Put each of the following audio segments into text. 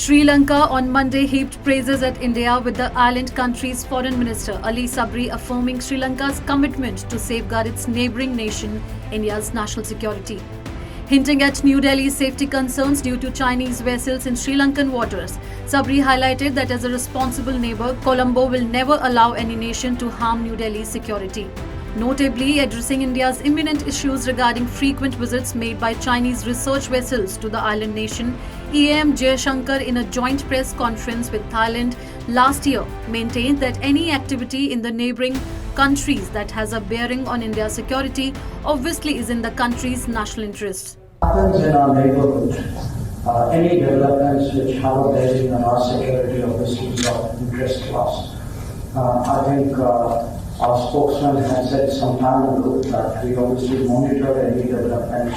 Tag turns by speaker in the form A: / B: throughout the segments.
A: Sri Lanka on Monday heaped praises at India, with the island country's Foreign Minister Ali Sabri affirming Sri Lanka's commitment to safeguard its neighbouring nation, India's national security. Hinting at New Delhi's safety concerns due to Chinese vessels in Sri Lankan waters, Sabri highlighted that as a responsible neighbour, Colombo will never allow any nation to harm New Delhi's security. Notably, addressing India's imminent issues regarding frequent visits made by Chinese research vessels to the island nation, EAM Jaishankar, in a joint press conference with Thailand last year, maintained that any activity in the neighbouring countries that has a bearing on India's security obviously is in the country's national interest.
B: Happens in our neighbourhood, any developments which have a bearing on our security obviously is of interest to us. I think our spokesman had said some time ago that we obviously monitor any development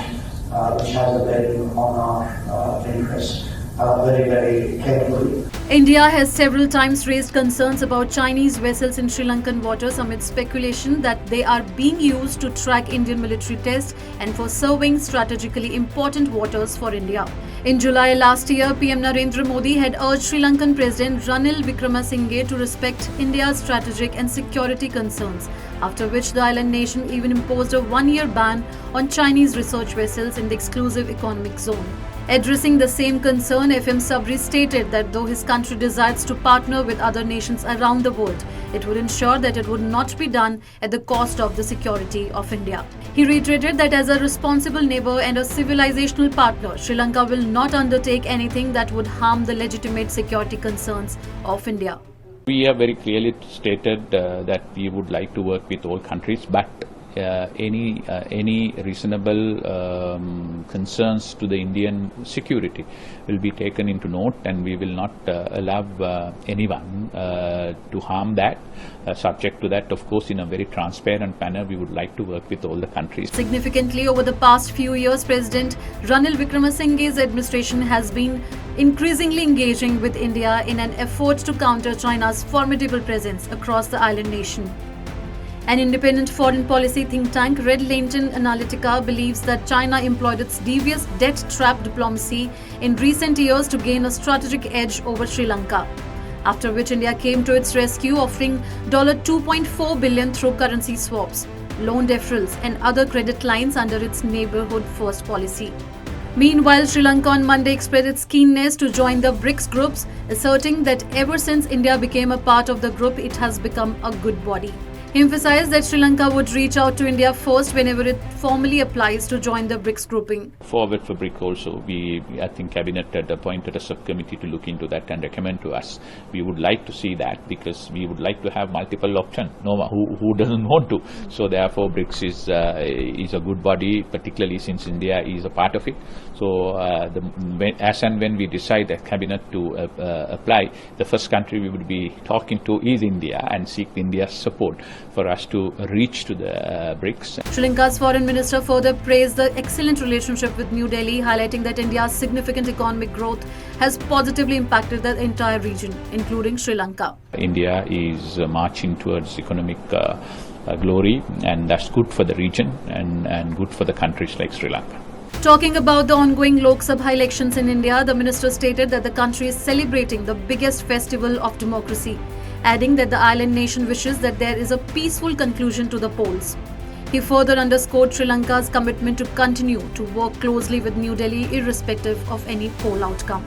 B: which has a bearing on our interests very, very carefully.
A: India has several times raised concerns about Chinese vessels in Sri Lankan waters amid speculation that they are being used to track Indian military tests and for surveying strategically important waters for India. In July last year, PM Narendra Modi had urged Sri Lankan President Ranil Wickremesinghe to respect India's strategic and security concerns, after which the island nation even imposed a one-year ban on Chinese research vessels in the exclusive economic zone. Addressing the same concern, FM Sabri stated that though his country decides to partner with other nations around the world, it would ensure that it would not be done at the cost of the security of India. He reiterated that as a responsible neighbour and a civilizational partner, Sri Lanka will not undertake anything that would harm the legitimate security concerns of India.
C: We have very clearly stated that we would like to work with all countries, but any reasonable concerns to the Indian security will be taken into note, and we will not allow anyone to harm that. Subject to that, of course, in a very transparent manner, we would like to work with all the countries.
A: Significantly, over the past few years, President Ranil Wickremesinghe's administration has been increasingly engaging with India in an effort to counter China's formidable presence across the island nation. An independent foreign policy think tank, Red Lantern Analytica, believes that China employed its devious debt trap diplomacy in recent years to gain a strategic edge over Sri Lanka, after which India came to its rescue, offering $2.4 billion through currency swaps, loan deferrals and other credit lines under its neighbourhood first policy. Meanwhile, Sri Lanka on Monday expressed its keenness to join the BRICS groups, asserting that ever since India became a part of the group, it has become a good body. He emphasized that Sri Lanka would reach out to India first whenever it formally applies to join the BRICS grouping.
C: Forward for BRICS also, I think Cabinet had appointed a subcommittee to look into that and recommend to us. We would like to see that because we would like to have multiple options. No, who doesn't want to? So therefore, BRICS is a good body, particularly since India is a part of it. So as and when we decide as Cabinet to apply, the first country we would be talking to is India and seek India's support for us to reach to the BRICS.
A: Sri Lanka's foreign minister further praised the excellent relationship with New Delhi, highlighting that India's significant economic growth has positively impacted the entire region, including Sri Lanka.
C: India is marching towards economic glory, and that's good for the region and good for the countries like Sri Lanka.
A: Talking about the ongoing Lok Sabha elections in India, the minister stated that the country is celebrating the biggest festival of democracy, adding that the island nation wishes that there is a peaceful conclusion to the polls. He further underscored Sri Lanka's commitment to continue to work closely with New Delhi irrespective of any poll outcome.